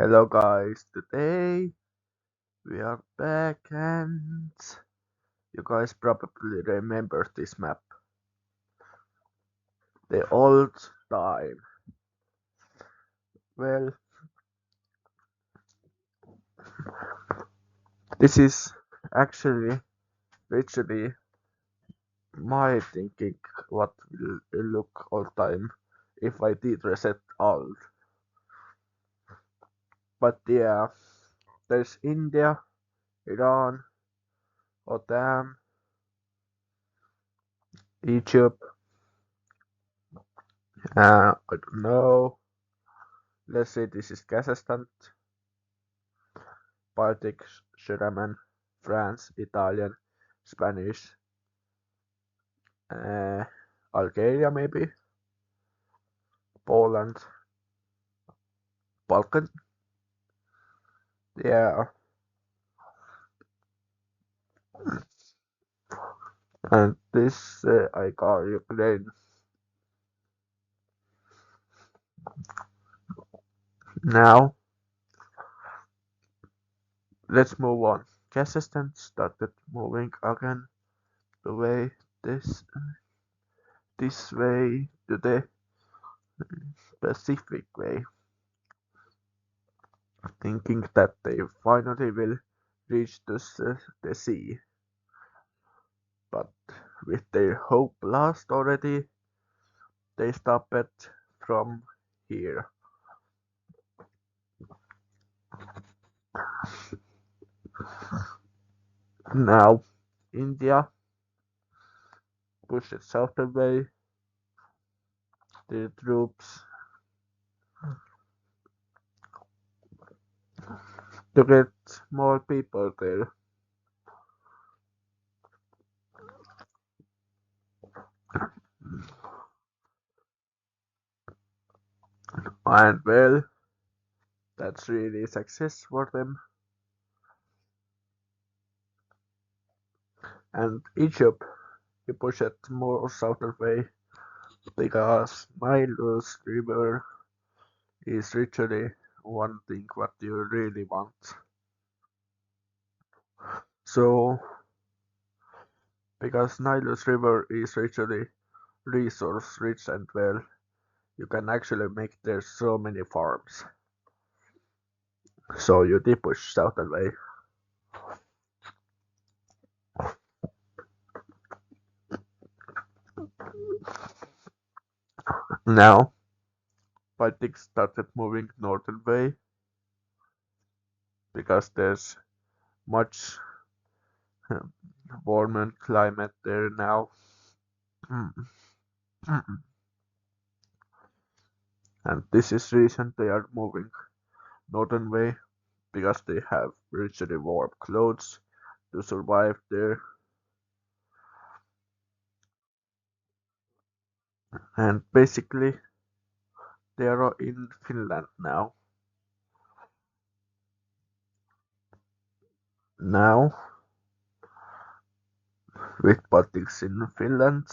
Hello guys, today we are back and you guys probably remember this map. The old time. Well, this is actually literally my thinking what will look all time if I did reset all. But yeah, there's India, Iran, Otan, Egypt, I don't know, let's say this is Kazakhstan, Baltic, German, France, Italian, Spanish, uh, Algeria maybe, Poland, Balkan. Yeah, and this I got Ukraine. Now let's move on. Kazakhstan started moving again the way this way to the Pacific way, thinking that they finally will reach the sea. But with their hope lost already, they stopped from here. Now, India pushed south away their troops to get more people there. And well, that's really success for them. And Egypt, he pushed more south away because Nilus River is literally one thing what you really want. So, because Nilus River is literally resource rich and well, you can actually make there so many farms. So you did push south away. Now, politics started moving northern way because there's much um, warmer climate there now. And this is reason they are moving northern way because they have richly warm clothes to survive there. And basically they are in Finland now. Now, with politics in Finland,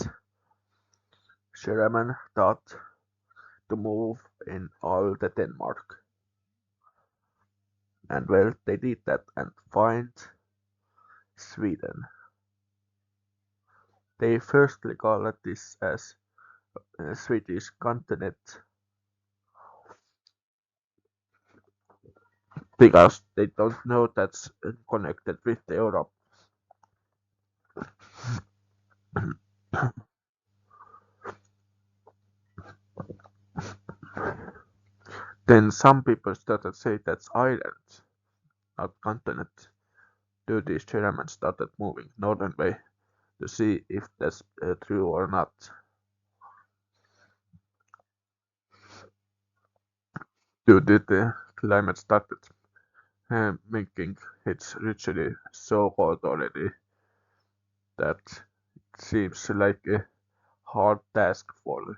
Sherman thought to move in all the Denmark. And well, they did that and find Sweden. They firstly called this as Swedish continent because they don't know that's connected with Europe. Then some people started say that's island, not continent. To this Germans started moving northern way to see if that's true or not. Due to the climate started making it literally so cold already that it seems like a hard task for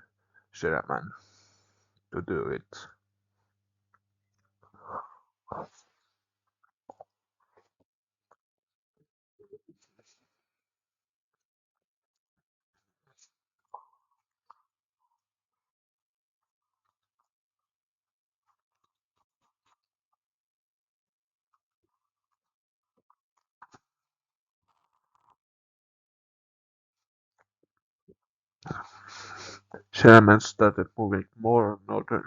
Sherman to do it. Germans started moving more northern,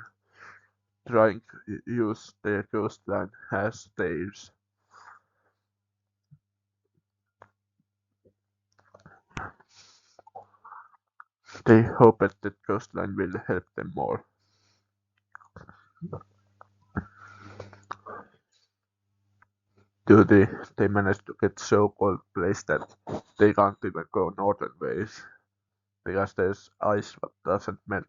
trying to use their coastline as theirs. They hoped that coastline will help them more. They managed to get so cold place that they can't even go northern ways because there's ice that doesn't melt.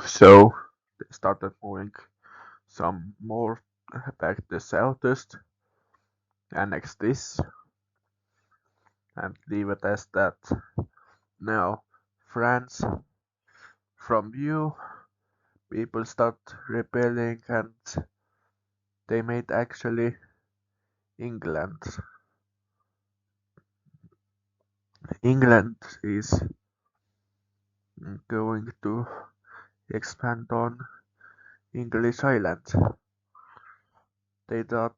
So they started moving some more back the southeast, annex this, and leave it as that. Now, France, from you, people start rebelling and they made actually England. England is going to expand on English islands. They thought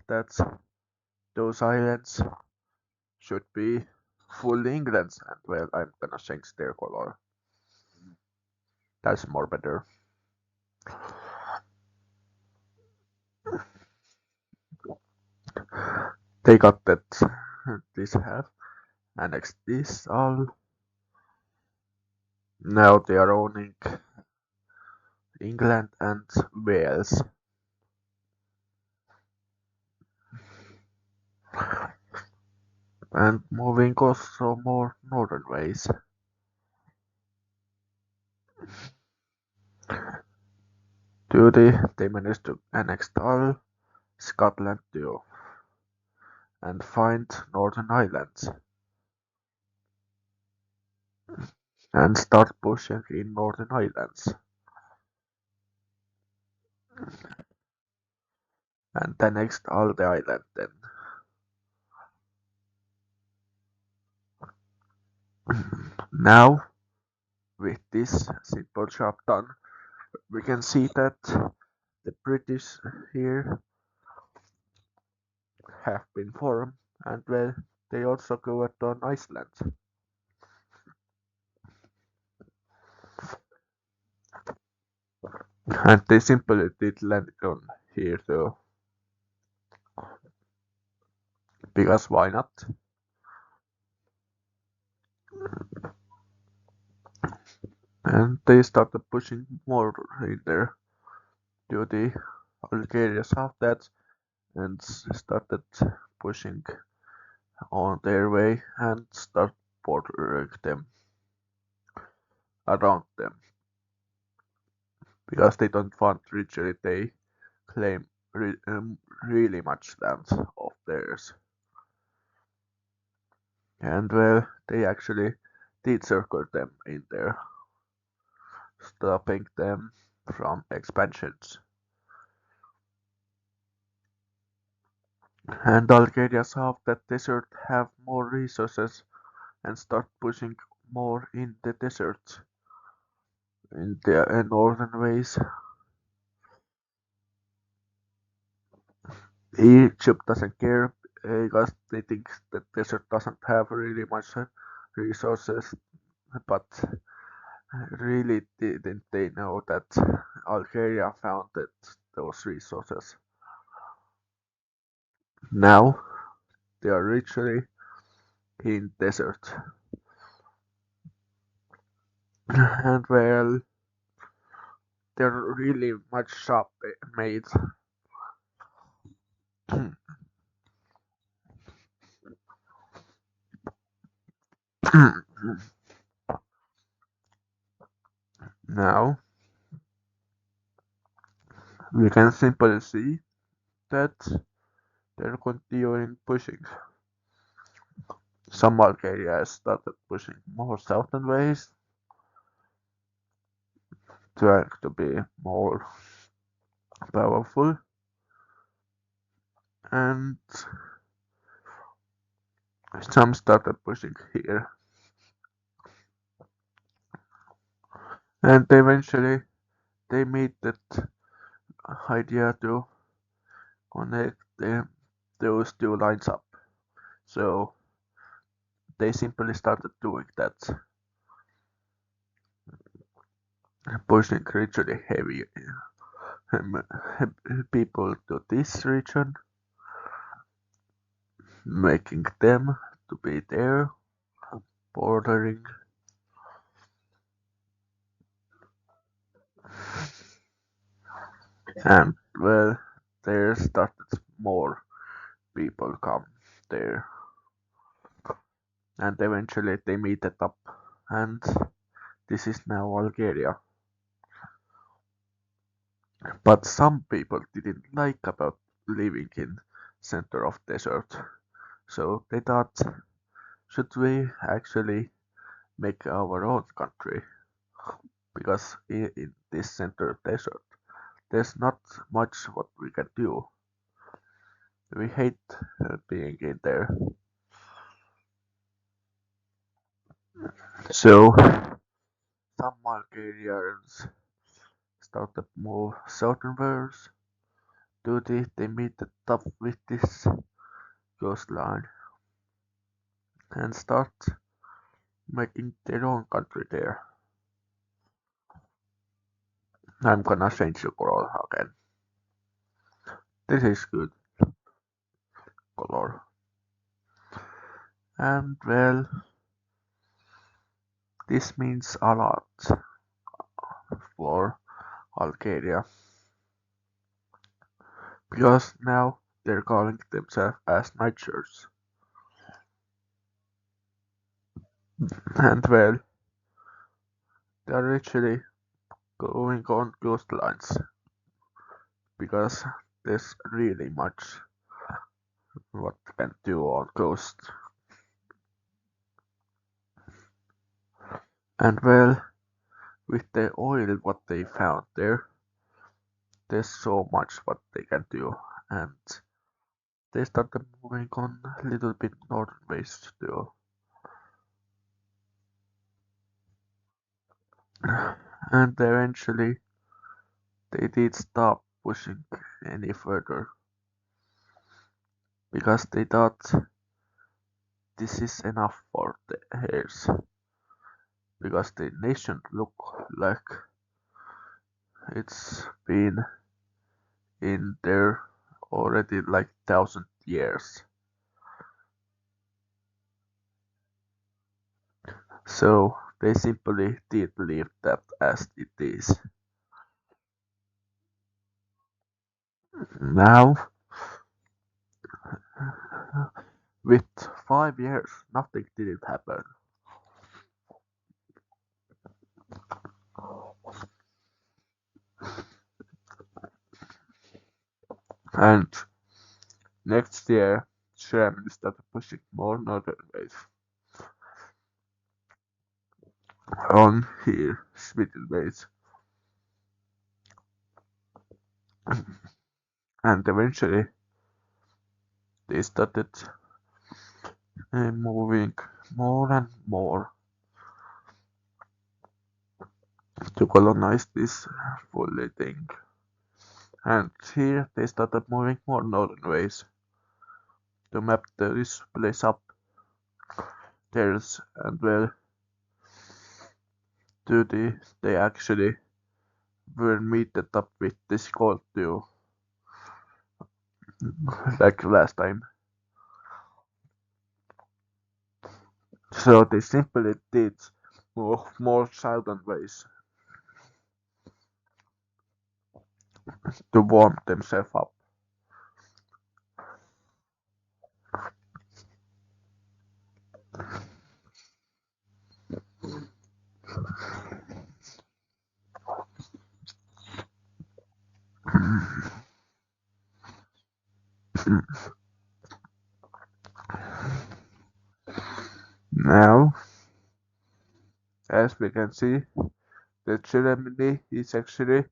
that those islands should be full England's, and well, I'm gonna change their color. That's more better. They got that this half, annexed this all. Now they are owning England and Wales. And moving also more northern ways. They managed to annex all Scotland too, and find Northern Islands, and start pushing in Northern Islands, and annexed all the island then. Now, with this simple job done, we can see that the British here have been formed, and well, they also go on Iceland. And they simply did land on here though, because why not? And they started pushing more in there to the Algeria south that and started pushing on their way and start bordering them around them because they don't want literally they claim really much land of theirs. And well, they actually did circle them in there, stopping them from expansions. And Algeria saw that desert have more resources and start pushing more in the desert in the northern ways. Egypt doesn't care because they think the desert doesn't have really much resources, but really didn't they know that Algeria founded those resources. Now they are literally in desert. And well, they're really much shop made. Now we can simply see that they're continuing pushing. Some Bulgarians started pushing more southern ways, trying to be more powerful, and some started pushing here. And eventually they made that idea to connect those two lines up. So they simply started doing that, pushing gradually heavy um, people to this region, making them to be there, bordering, and well, there started more people come there, and eventually they meet it up, and this is now Algeria. But some people didn't like about living in center of desert, so they thought, should we actually make our own country? Because in this center desert, there's not much what we can do. We hate being in there. So some Bulgarians started move southernwards to they meet the top with this coastline and start making their own country there. I'm gonna change the color again. This is good color. And well, this means a lot for Algeria because now they're calling themselves as Nigers. And well, they're actually going on coastlines because there's really much what you can do on coast. And well, with the oil what they found there, there's so much what they can do. And they started moving on a little bit northern ways too. And eventually they did stop pushing any further because they thought this is enough for the heirs because the nation look like it's been in there already like 1,000 years. So they simply did leave that as it is. Now, with 5 years, nothing didn't happen. And next year, Germany started pushing more northern ways on here, Sweden ways. And eventually, they started moving more and more to colonize this fully thing. And here they started moving more northern ways to map this place up. There's and well to they actually were meted up with this gold too, like last time. So they simply did more southern ways to warm themselves up. Now, as we can see, the ceremony is actually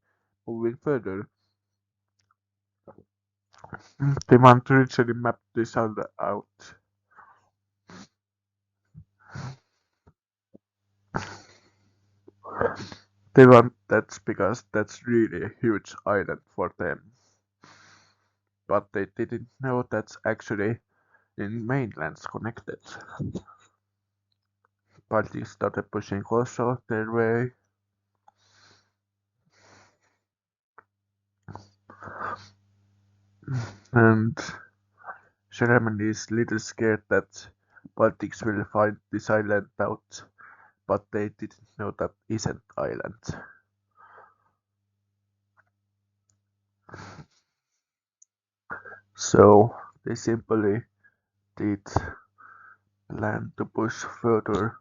moving further. They want to literally map this out. They want that because that's really a huge island for them. But they didn't know that's actually in mainlands connected. Baltic started pushing also their way, and Sherman is little scared that Baltics will find this island out, but they didn't know that isn't island. So they simply did plan to push further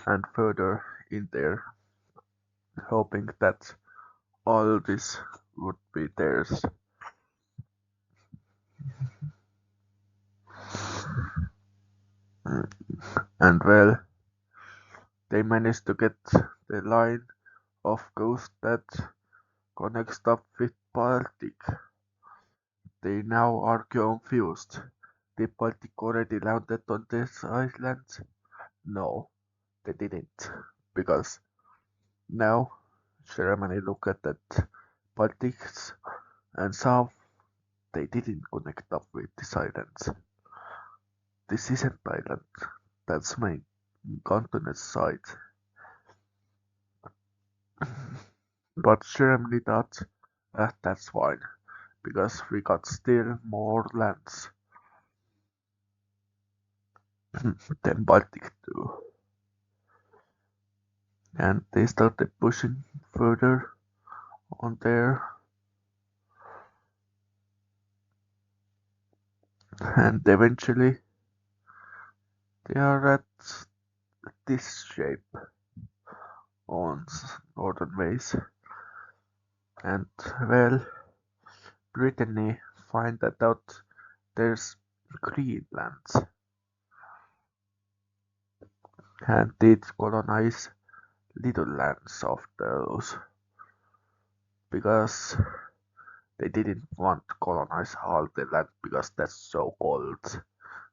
and further in there, hoping that all this would be theirs. And well, they managed to get the line of coast that connects up with Baltic. They now are confused. Did Baltic already landed on this island? No, they didn't. Because now Ceremony looked at that Baltics and saw they didn't connect up with this island. This isn't island. That's my continent side. But Ceremony thought, that's fine, because we got still more lands than Baltic do. And they started pushing further on there, and eventually they are at this shape on northern ways. And well, Brittany find that out there's Greenland and did colonize little lands of those because they didn't want to colonize all the land because that's so cold.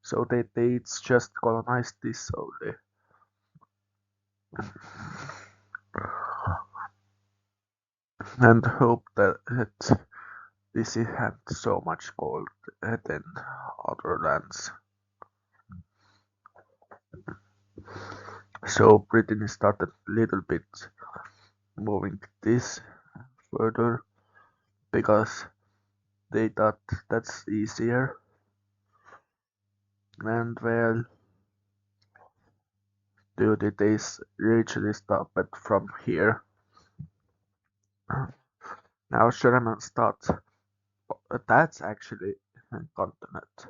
So they just colonized this only. And hope that this had so much cold than other lands. So Britain started a little bit moving this further because they thought that's easier. And well, the days actually stopped from here. Now Sherman starts. That's actually a continent.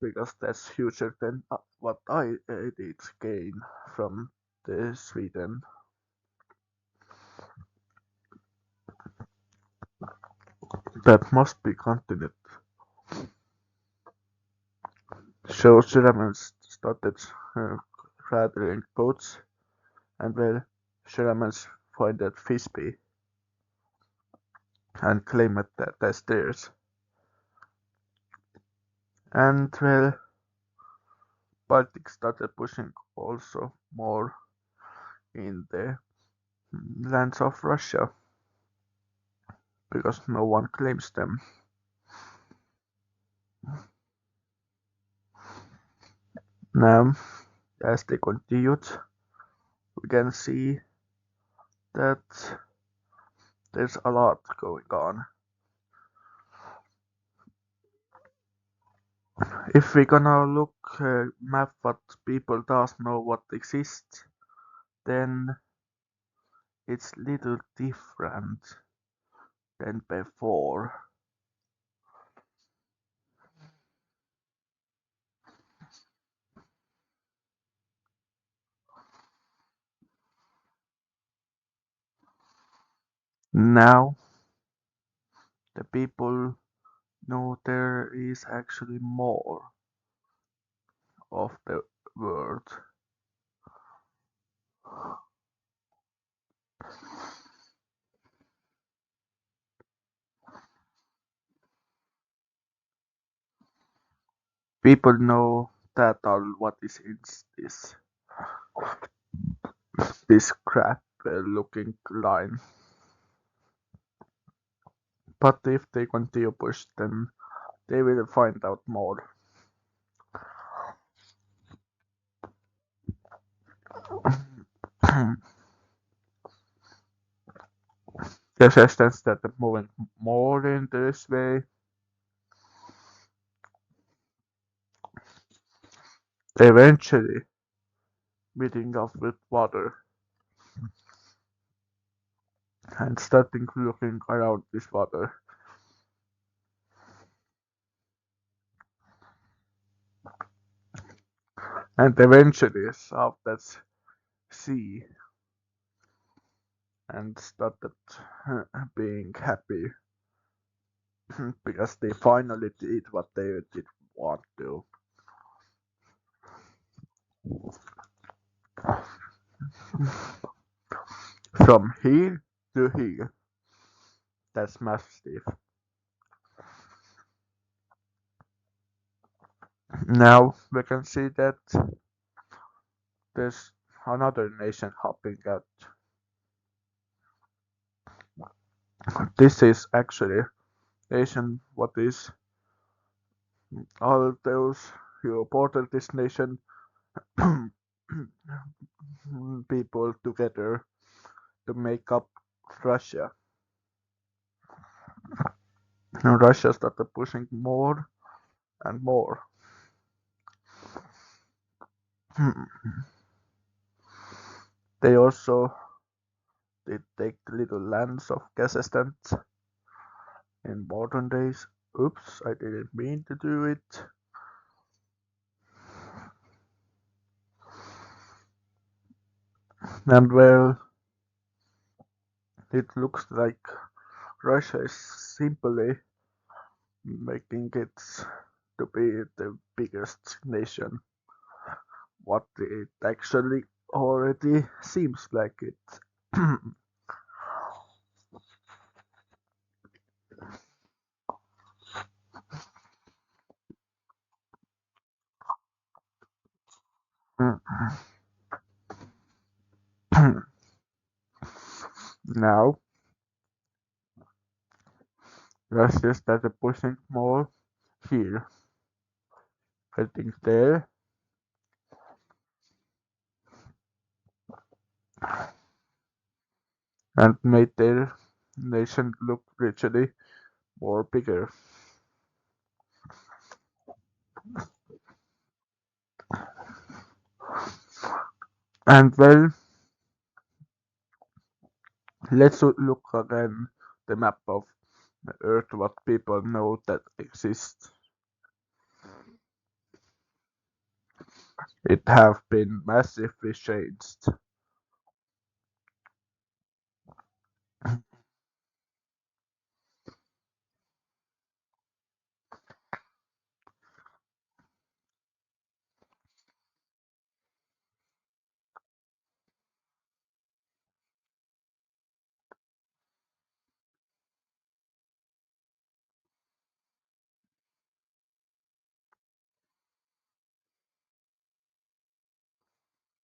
Because that's huger than what I did gain from the Sweden. That must be continent. So Sherman started gathering boats, and well, Sherman find that Fisby and claim it that as theirs. And well, Baltic started pushing also more in the lands of Russia because no one claims them. Now, as they continued, we can see that there's a lot going on. If we gonna look map what people does know what exists, then it's little different than before. Now the people know there is actually more of the world. People know that all what is in this this crap looking line. But if they continue push, then they will find out more. The resistance started moving more in this way, eventually meeting up with water and starting looking around this water. And eventually saw that sea and started being happy because they finally did what they did want to. From here to here. That's massive. Now we can see that there's another nation hopping out. This is actually nation what is all those who reported this nation people together to make up Russia. And Russia started pushing more and more. They also did take little lands of Kazakhstan in modern days. Oops, I didn't mean to do it. And well, it looks like Russia is simply making it to be the biggest nation, what it actually already seems like it. Now, Russia started pushing more here, getting there, and made their nation look literally more bigger. And well, let's look again the map of the Earth, what people know that exists. It have been massively changed.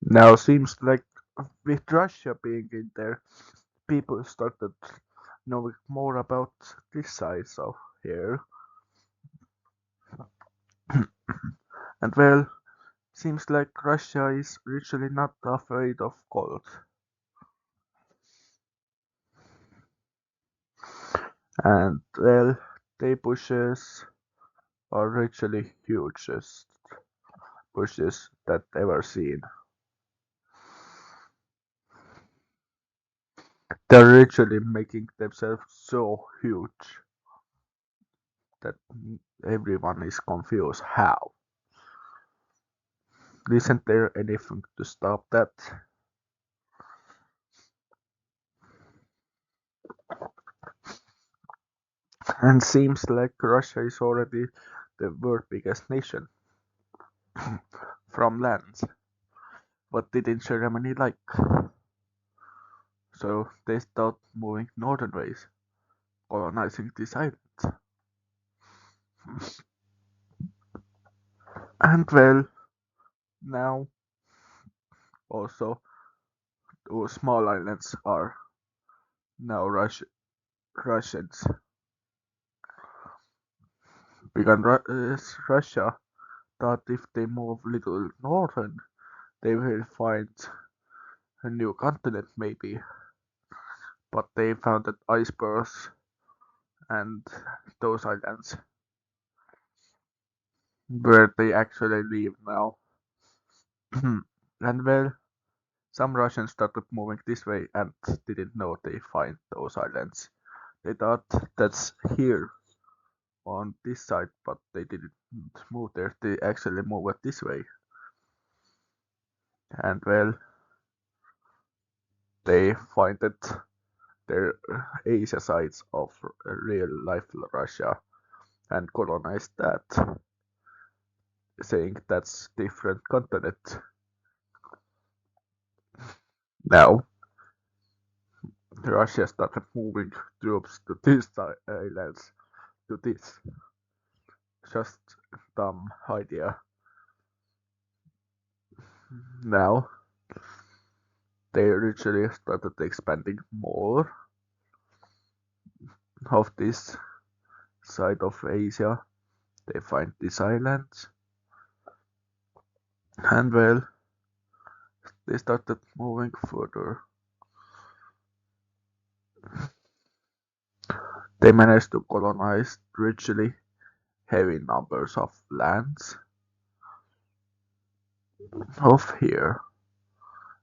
Now seems like with Russia being in there, people started knowing more about this size of here. And well, seems like Russia is literally not afraid of cold. And well, they bushes are literally hugest bushes that ever seen. They're literally making themselves so huge that everyone is confused. How? Isn't there anything to stop that? And seems like Russia is already the world biggest nation from lands. What didn't Germany like? So they start moving northern ways, colonizing these islands. And well, now also those small islands are now Russians. Because Russia thought if they move little northern, they will find a new continent maybe, but they founded icebergs and those islands where they actually live now. And well, some Russians started moving this way and didn't know they find those islands. They thought that's here on this side, but they didn't move there. They actually moved this way. And well, they find it their Asia sides of real life Russia and colonized that, saying that's different continent. Now Russia started moving troops to these islands to this. Just dumb idea. Now they originally started expanding more of this side of Asia. They find these islands and well, they started moving further. They managed to colonize richly heavy numbers of lands of here.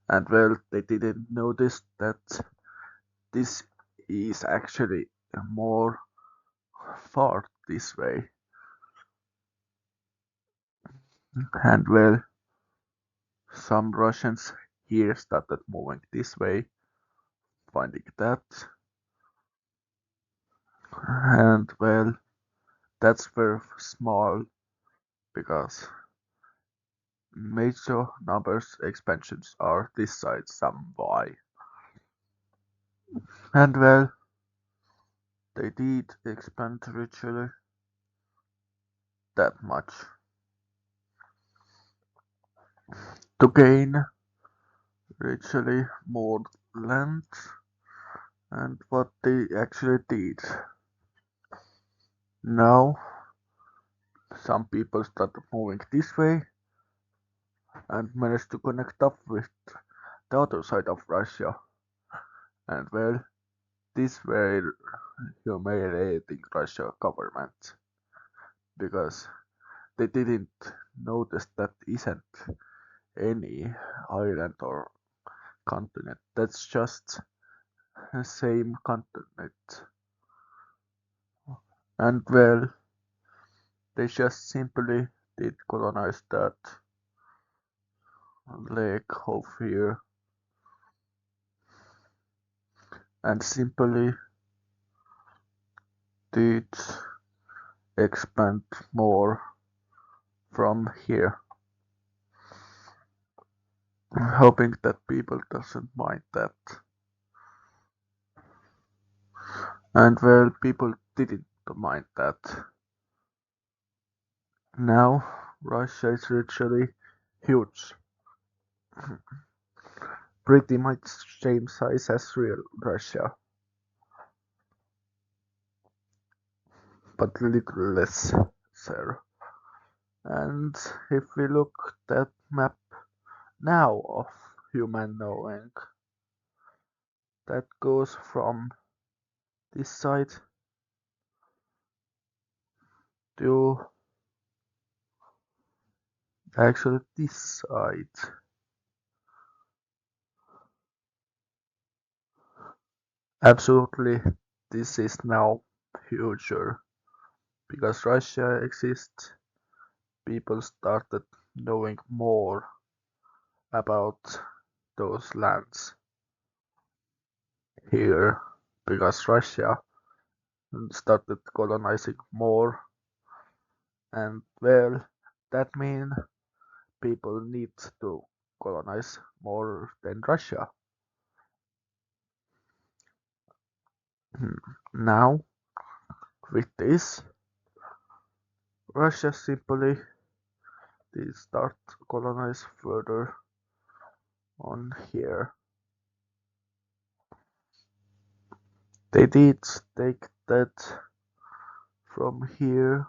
And well, they didn't notice that this is actually more far this way. And well, some Russians here started moving this way, finding that. And well, that's very small because major numbers expansions are this side some Y. And well, they did expand richly that much to gain richly more land. And what they actually did. Now some people started moving this way and managed to connect up with the other side of Russia. And well, this very humiliating Russia government because they didn't notice that isn't any island or continent. That's just the same continent. And well, they just simply did colonize that lake of here and simply did expand more from here, hoping that people doesn't mind that. And well, people didn't mind that. Now Russia is literally huge, pretty much same size as real Russia, but little less, sir. And if we look at map now of human knowing, that goes from this side to actually this side. Absolutely, this is now future because Russia exists. People started knowing more about those lands here because Russia started colonizing more, and well, that means people need to colonize more than Russia. Now, with this, Russia simply did start colonize further on here. They did take that from here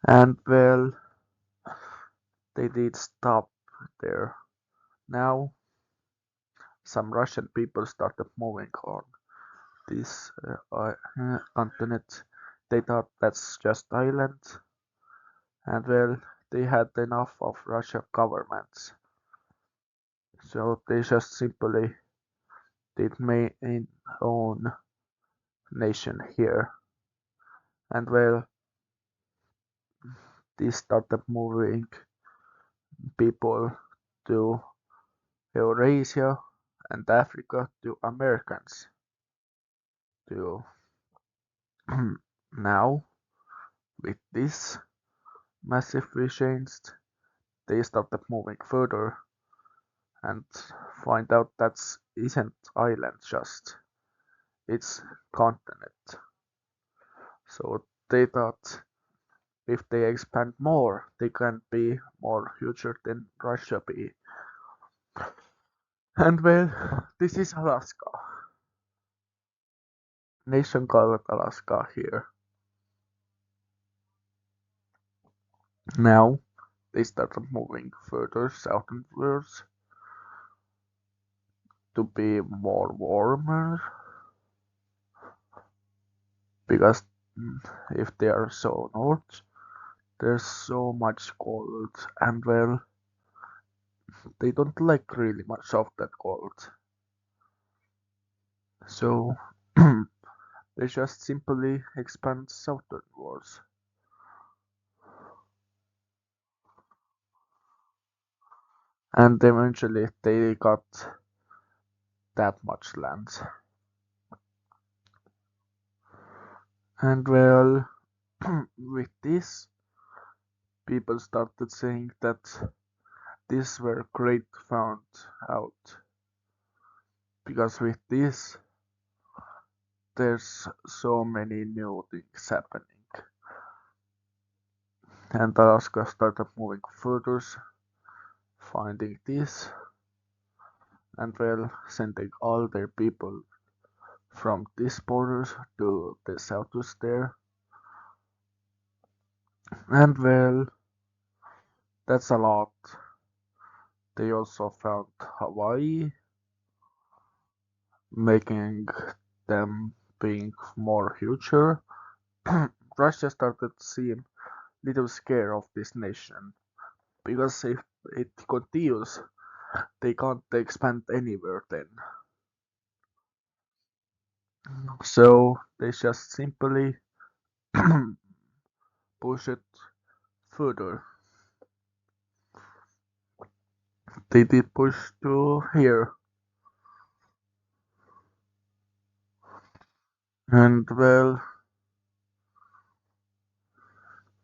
and well, they did stop there. Now, some Russian people started moving on this continent. They thought that's just island, and well, they had enough of Russian governments, so they just simply did make an own nation here. And well, they started moving people to Eurasia and Africa to Americans. To now, with this massive change, they started moving further and find out that isn't island just, it's continent. So they thought if they expand more, they can be more future than Russia be. And well, this is Alaska, nation called Alaska here. Now they started moving further southwards to be more warmer because if they are so north, there's so much cold and well, they don't like really much of that cold. So they just simply expand southwards. And eventually they got that much land. And well, with this, people started saying that these were great found out because with this, there's so many new things happening. And Alaska started moving further, finding this, and well, sending all their people from these borders to the southwest there. And well, that's a lot. They also found Hawaii, making them being more future. Russia started to seem little scared of this nation because if it continues, they can't expand anywhere then. So they just simply push it further. They did push to here, and well,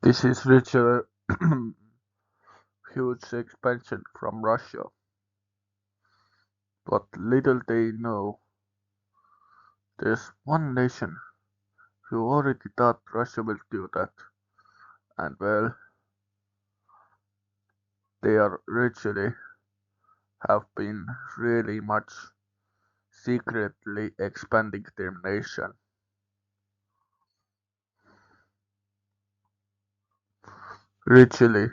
this is really a huge expansion from Russia. But little they know, there's one nation who already thought Russia will do that, and well, they are literally have been really much secretly expanding their nation. Literally